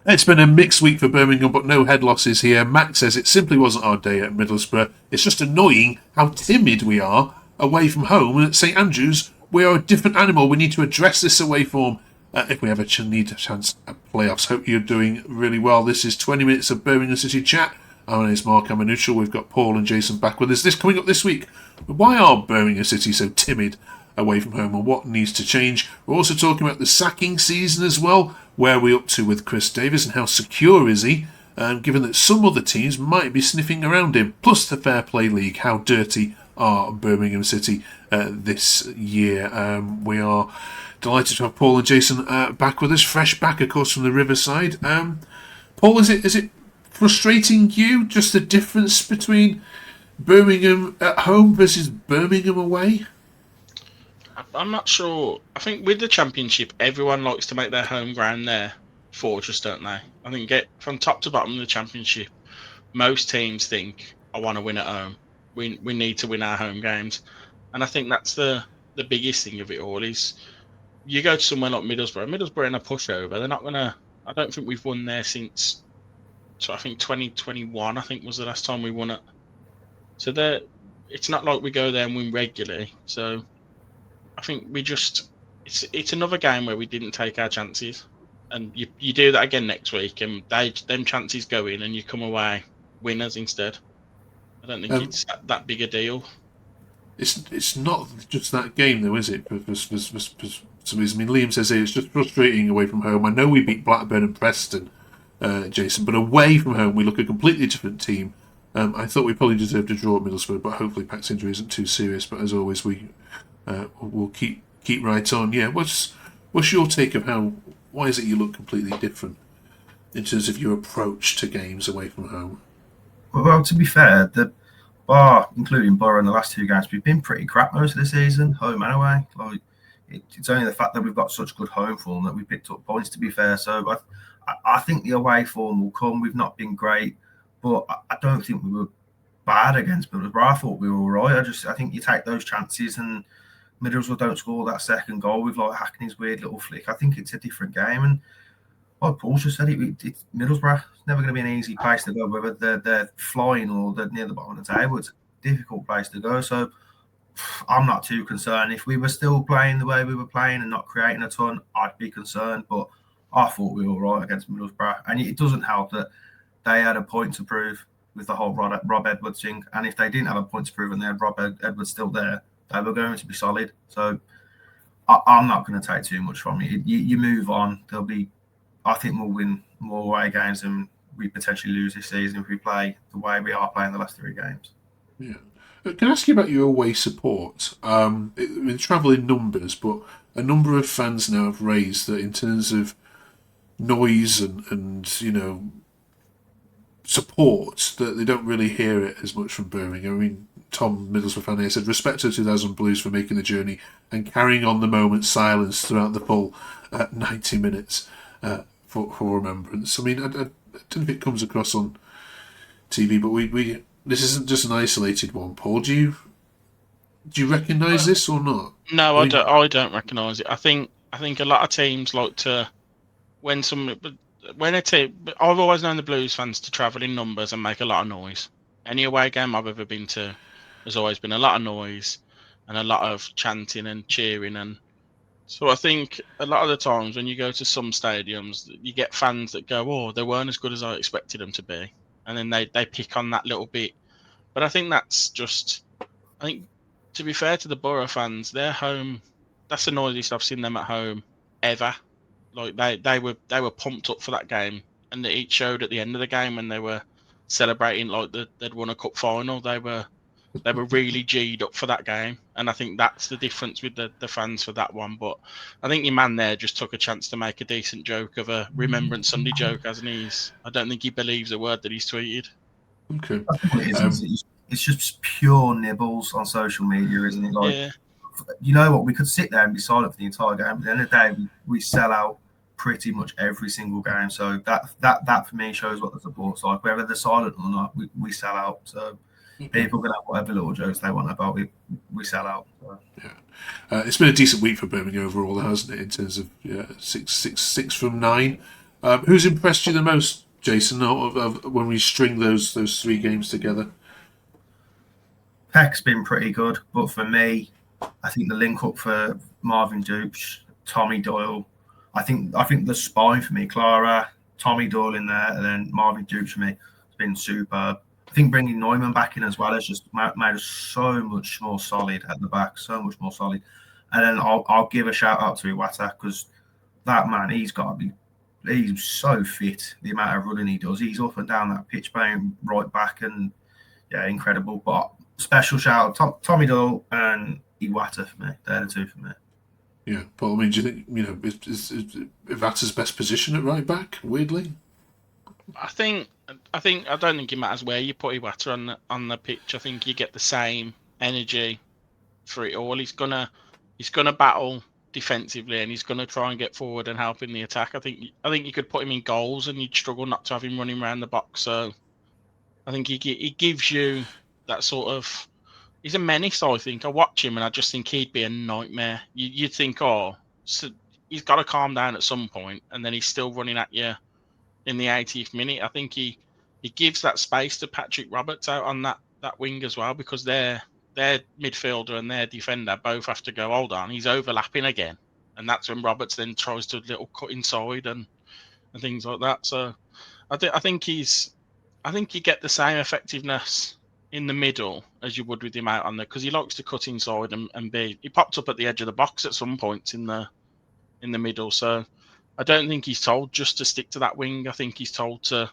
It's been a mixed week for Birmingham, but no head losses here. Max says it simply wasn't our day at Middlesbrough. It's just annoying how timid we are away from home. And at St Andrews, we are a different animal. We need to address this away form if we ever need a chance at playoffs. Hope you're doing really well. This is 20 minutes of Birmingham City chat. My name is Mark. I'm neutral. We've got Paul and Jason back with us. This coming up this week. Why are Birmingham City so timid away from home and what needs to change? We're also talking about the sacking season as well. Where are we up to with Chris Davies and how secure is he, given that some other teams might be sniffing around him? Plus the Fair Play League, how dirty are Birmingham City this year? We are delighted to have Paul and Jason back with us, fresh back, of course, from the Riverside. Paul, is it frustrating you, just the difference between Birmingham at home versus Birmingham away? I'm not sure. I think with the Championship, everyone likes to make their home ground their fortress, don't they? I think get from top to bottom of the Championship, most teams think, I want to win at home. We need to win our home games. And I think that's the biggest thing of it all is you go to somewhere like Middlesbrough in a pushover, they're not going to, I don't think we've won there since, so I think 2021, I think was the last time we won it. So it's not like we go there and win regularly. So I think we just it's another game where we didn't take our chances, and you do that again next week, and them chances go in, and you come away winners instead. I don't think it's that big a deal. It's not just that game though, is it? For some reason, I mean, Liam says here it's just frustrating away from home. I know we beat Blackburn and Preston, Jason, but away from home we look a completely different team. I thought we probably deserved a draw at Middlesbrough, but hopefully Pack's injury isn't too serious. But as always, we'll keep right on. Yeah, what's your take of why is it you look completely different in terms of your approach to games away from home? Well, to be fair, the bar, including Boro in the last two games, we've been pretty crap most of the season, home and away. Like it's only the fact that we've got such good home form that we picked up points. To be fair, so I think the away form will come. We've not been great, but I don't think we were bad against Middlesbrough. I thought we were all right. I think you take those chances and Middlesbrough don't score that second goal with like Hackney's weird little flick. I think it's a different game. And like Paul just said, it's Middlesbrough. It's never going to be an easy place to go, whether they're flying or they're near the bottom of the table. It's a difficult place to go. So I'm not too concerned. If we were still playing the way we were playing and not creating a ton, I'd be concerned. But I thought we were all right against Middlesbrough. And it doesn't help that they had a point to prove with the whole Rob Edwards thing. And if they didn't have a point to prove and they had Rob Edwards still there, they were going to be solid. So I'm not going to take too much from it. You move on. I think we'll win more away games than we potentially lose this season if we play the way we are playing the last three games. Yeah. Can I ask you about your away support? We travel in numbers, but a number of fans now have raised that in terms of noise and support, that they don't really hear it as much from Birmingham. I mean, Tom, Middlesbrough fan here, said, respect to 2000 Blues for making the journey and carrying on the moment's silence throughout the full 90 minutes for remembrance. I mean, I don't know if it comes across on TV, but we this isn't just an isolated one. Paul, do you recognise this or not? No, I don't recognise it. I think a lot of teams like to when a team. I've always known the Blues fans to travel in numbers and make a lot of noise. Any away game I've ever been to, there's always been a lot of noise and a lot of chanting and cheering, and so I think a lot of the times when you go to some stadiums, you get fans that go, "Oh, they weren't as good as I expected them to be," and then they pick on that little bit. But I think that's just, I think, to be fair to the Borough fans, their home, that's the noisiest I've seen them at home ever. Like they were pumped up for that game, and it showed at the end of the game when they were celebrating like they'd won a cup final. They were really G'd up for that game, and I think that's the difference with the fans for that one. But I think your man there just took a chance to make a decent joke of a Remembrance Sunday joke, hasn't he? I don't think he believes a word that he's tweeted. Okay. It's just pure nibbles on social media, isn't it? Like, yeah. You know what? We could sit there and be silent for the entire game. At the end of the day, we sell out pretty much every single game. So that for me shows what the support's like. Whether they're silent or not, we sell out. So people can have whatever little jokes they want about it. We sell out. So. Yeah, it's been a decent week for Birmingham overall, hasn't it? In terms of 6 from 9 Who's impressed you the most, Jason, when we string those 3 games together? Peck's been pretty good, but for me, I think the link up for Marvin Dukes, Tommy Doyle. I think the spine for me, Clara, Tommy Doyle in there, and then Marvin Dukes for me has been superb. I think bringing Neumann back in as well has just made us so much more solid at the back, so much more solid. And then I'll give a shout out to Iwata, because that man, he's so fit. The amount of running he does, he's up and down that pitch, playing right back, and yeah, incredible. But special shout out Tommy Doyle and Iwata for me. They're the 2 for me. Yeah, Paul. I mean, do you think is Iwata's best position at right back? Weirdly, I don't think it matters where you put Iwata on the pitch. I think you get the same energy for it all. He's gonna battle defensively, and he's gonna try and get forward and help in the attack. I think you could put him in goals, and you'd struggle not to have him running around the box. So I think he gives you that sort of. He's a menace, I think. I watch him and I just think he'd be a nightmare. You'd think, so he's got to calm down at some point, and then he's still running at you in the 80th minute. I think he gives that space to Patrick Roberts out on that wing as well, because their midfielder and their defender both have to go, hold on, he's overlapping again. And that's when Roberts then tries to little cut inside and things like that. So I think you get the same effectiveness in the middle as you would with him out on there, because he likes to cut inside and he popped up at the edge of the box at some points in the middle. So I don't think he's told just to stick to that wing. I think he's told to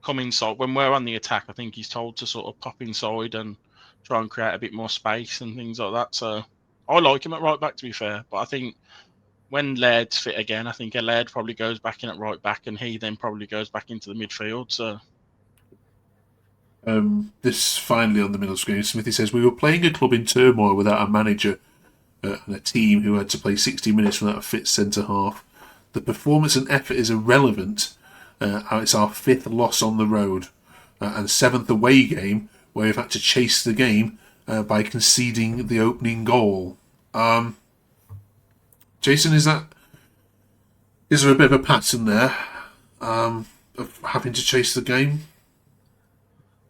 come inside when we're on the attack. I think he's told to sort of pop inside and try and create a bit more space and things like that. So I like him at right back, to be fair, but I think when Laird's fit again, I think Laird probably goes back in at right back, and he then probably goes back into the midfield. So this finally on the middle screen, Smithy says, we were playing a club in turmoil without a manager and a team who had to play 60 minutes without a fit centre half. The performance and effort is irrelevant. It's our 5th loss on the road and 7th away game where we've had to chase the game by conceding the opening goal. Jason, is there a bit of a pattern there of having to chase the game?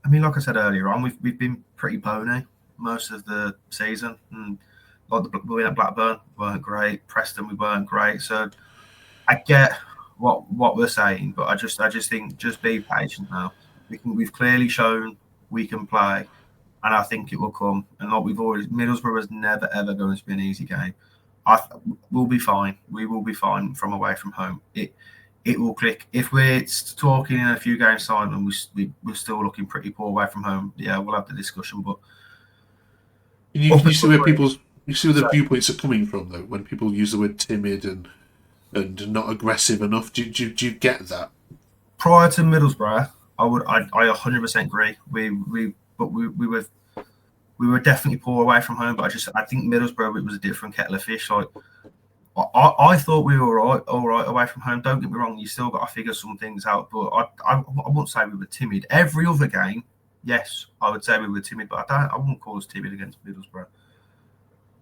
I mean, like I said earlier on, we've been pretty bony most of the season. And like we went at Blackburn, weren't great. Preston, we weren't great. So I get what we're saying, but I just think just be patient now. We've clearly shown we can play, and I think it will come. And like Middlesbrough is never ever going to be an easy game. We'll be fine. We will be fine from away from home. It will click. If we're talking in a few games time and we're still looking pretty poor away from home, yeah, we'll have the discussion. But you see where the viewpoints are coming from, though, when people use the word timid and not aggressive enough. Do you get that? Prior to Middlesbrough, I 100% agree. We were definitely poor away from home, but I think Middlesbrough, it was a different kettle of fish. Like I thought we were all right away from home. Don't get me wrong, you still got to figure some things out. But I wouldn't say we were timid. Every other game, yes, I would say we were timid, but I wouldn't call us timid against Middlesbrough.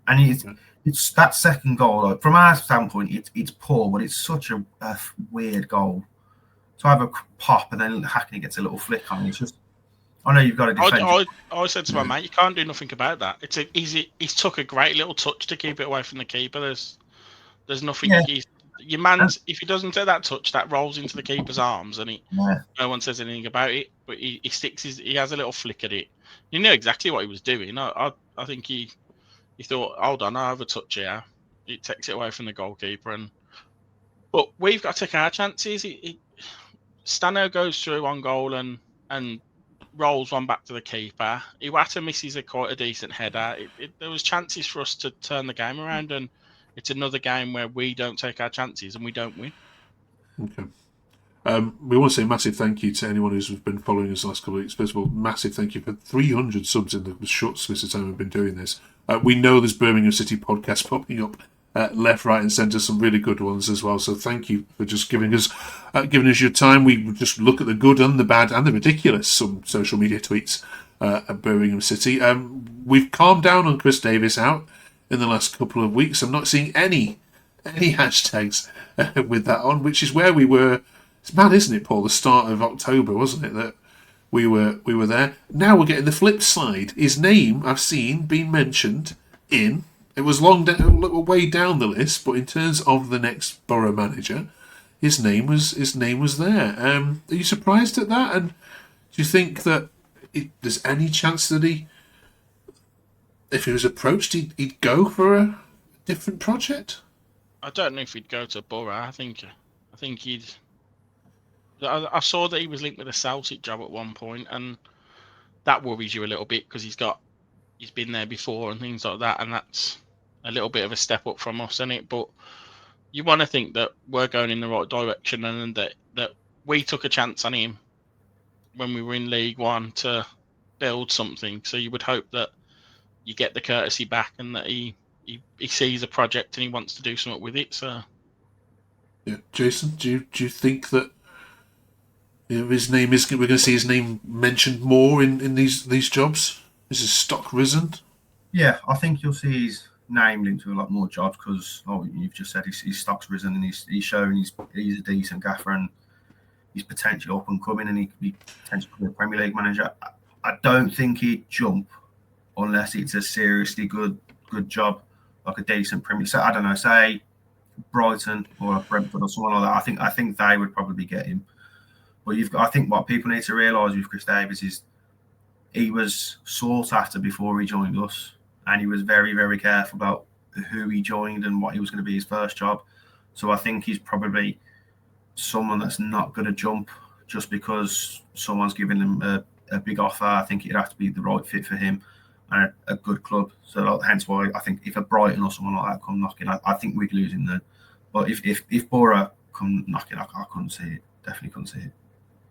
And it's that second goal. Like, from our standpoint, it's poor, but it's such a weird goal. To have a pop and then Hackney gets a little flick on it. It's just, I know you've got to defend. I said to my mate, you can't do nothing about that. It's he's took a great little touch to keep it away from the keeper. There's nothing. Yeah. Your man's, if he doesn't take that touch, that rolls into the keeper's arms, and no one says anything about it. But he has a little flick at it. You knew exactly what he was doing. I think he thought, hold on, I have a touch here. It takes it away from the goalkeeper, but we've got to take our chances. Stano goes through on goal and rolls one back to the keeper. Iwata misses quite a decent header. There was chances for us to turn the game around, and it's another game where we don't take our chances and we don't win. Okay. We want to say a massive thank you to anyone who's been following us the last couple of weeks. First of all, massive thank you for 300 subs in the short space of time we've been doing this. We know there's Birmingham City podcasts popping up left, right, and centre. Some really good ones as well. So thank you for just giving us your time. We just look at the good and the bad and the ridiculous. Some social media tweets at Birmingham City. We've calmed down on Chris Davis out in the last couple of weeks. I'm not seeing any any hashtags with that on, which is where we were. It's mad, isn't it, Paul? The start of October, wasn't it? That we were there. Now we're getting the flip side. His name I've seen being mentioned in. It was way down the list, but in terms of the next Borough manager, his name was there. Are you surprised at that? And do you think that there's any chance that if he was approached, he'd go for a different project? I don't know if he'd go to Borough. I think he'd. I saw that he was linked with a Celtic job at one point, and that worries you a little bit because he's been there before and things like that, and that's a little bit of a step up from us, isn't it? But you want to think that we're going in the right direction, and that we took a chance on him when we were in League One to build something. So you would hope that you get the courtesy back, and that he sees a project and he wants to do something with it. So, yeah, Jason, do you think that his name we're going to see his name mentioned more in these jobs? Is his stock risen? Yeah, I think you'll see his name linked to a lot more jobs because, you've just said his stock's risen and he's shown he's a decent gaffer and he's potentially up and coming and he potentially could be a Premier League manager. I don't think he'd jump unless it's a seriously good job, like a decent Premier. So I don't know, say Brighton or Brentford or someone like that. I think they would probably get him. But I think what people need to realise with Chris Davies is he was sought after before he joined us, and he was very, very careful about who he joined and what he was going to be his first job. So I think he's probably someone that's not going to jump just because someone's giving him a big offer. I think it'd have to be the right fit for him and a good club. So hence why I think if a Brighton or someone like that come knocking, I think we'd lose him then. But if Boro come knocking, I couldn't see it. Definitely couldn't see it.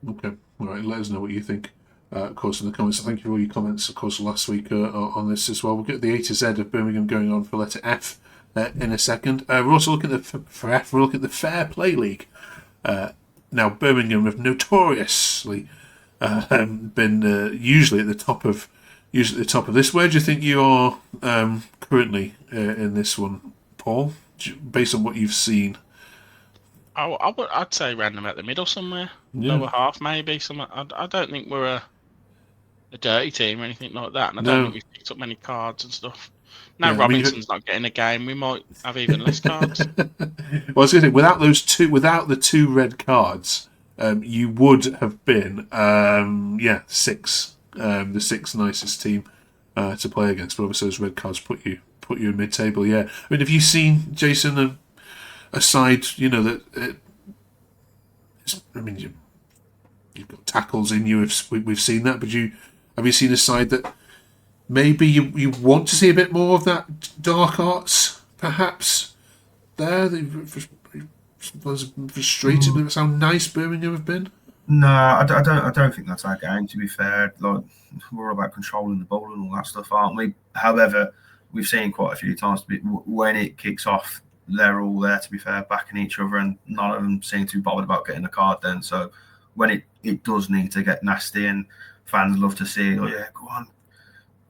Okay, all right. Let us know what you think, of course, in the comments. Thank you for all your comments, of course, last week on this as well. We'll get the A to Z of Birmingham going on for letter F in a second. We're also looking at for F. We're looking at the Fair Play League. Now, Birmingham have notoriously been usually at the top of this. Where do you think you are currently in this one, Paul? Based on what you've seen. I'd say random at the middle somewhere, lower half maybe. I don't think we're a dirty team or anything like that, and I don't think we've picked up many cards and stuff. Now Robinson's not getting a game, we might have even less cards. Well, I was going to say, without the two red cards, you would have been six, the sixth nicest team to play against. But obviously, those red cards put you in mid-table. Yeah, I mean, have you seen Jason aside, that I mean, you've got tackles in you. We've seen that, but have you seen a side that maybe you want to see a bit more of that dark arts, perhaps? There, was frustrated with how nice Birmingham have been. No, I don't think that's our game. To be fair, like we're all about controlling the ball and all that stuff, aren't we? However, we've seen quite a few times when it kicks off, they're all there, to be fair, backing each other, and none of them seem too bothered about getting a card then. So when it does need to get nasty and fans love to see, oh yeah, go on,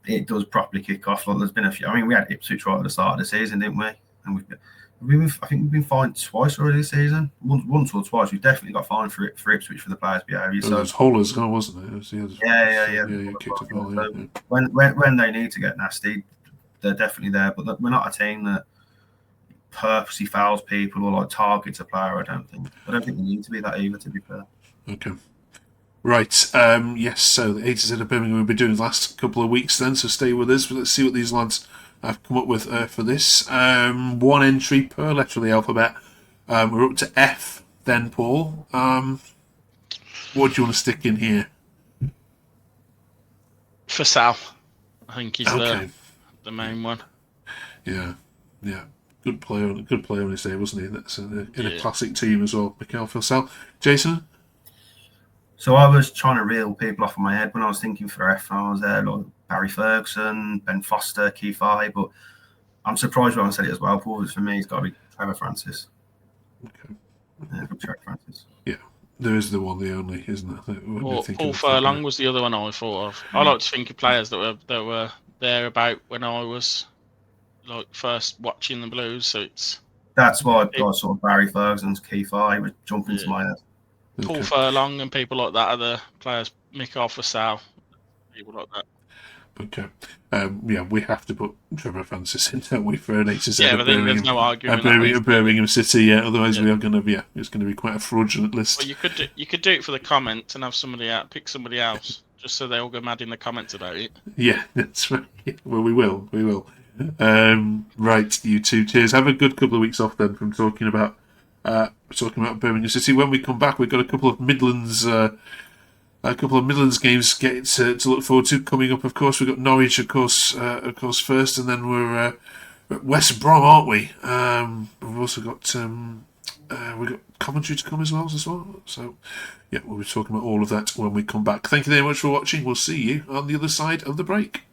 it does properly kick off. Like there's been a few. I mean, we had Ipswich right at the start of the season, didn't we? And I think we've been fined twice already this season. Once or twice. We've definitely got fined for Ipswich for the players' behaviour. So it was Holler's goal, wasn't it? Yeah. Kicked a ball, so when they need to get nasty, they're definitely there. But we're not a team that purposely fouls people or like targets a player. I don't think we need to be that either, to be fair. Okay. Right. Yes. So the A to Z of Birmingham we've been doing the last couple of weeks. Then, so stay with us. But let's see what these lads have come up with for this. One entry per letter of the alphabet. We're up to F. Then, Paul. What do you want to stick in here? For Sal, I think he's the main one. Yeah. Good player on his day, wasn't he? That's in a classic team as well. Mikel Sal. Jason. So I was trying to reel people off in my head when I was thinking for F. I was there like Barry Ferguson, Ben Foster, Keith Eye, but I'm surprised when I said it as well. Paul, for me, it's got to be Trevor Francis. Okay. Yeah, Trevor Francis. Yeah, there is the one, the only, isn't there? Paul Furlong was the other one I thought of. I like to think of players that were there about when I was like first watching the Blues. So it's That's why guys sort of Barry Ferguson's Keith Eye was jumping to my head. Paul Furlong and people like that are the players. Mick Arthur Sal, people like that. Okay. Yeah, we have to put Trevor Francis in, don't we, for an A to Z Yeah, but then there's no arguing. Birmingham City, yeah. Otherwise, we are going to, it's going to be quite a fraudulent list. Well, you could do it for the comments and have somebody out, pick somebody else, just so they all go mad in the comments about it. Yeah, that's right. Yeah, well, we will. Right, you two. Cheers. Have a good couple of weeks off then from talking about Birmingham City. When we come back, we've got a couple of Midlands. Games to look forward to coming up. Of course, we've got Norwich, of course, first, and then we're at West Brom, aren't we? We've also got we've got commentary to come as well. So, yeah, we'll be talking about all of that when we come back. Thank you very much for watching. We'll see you on the other side of the break.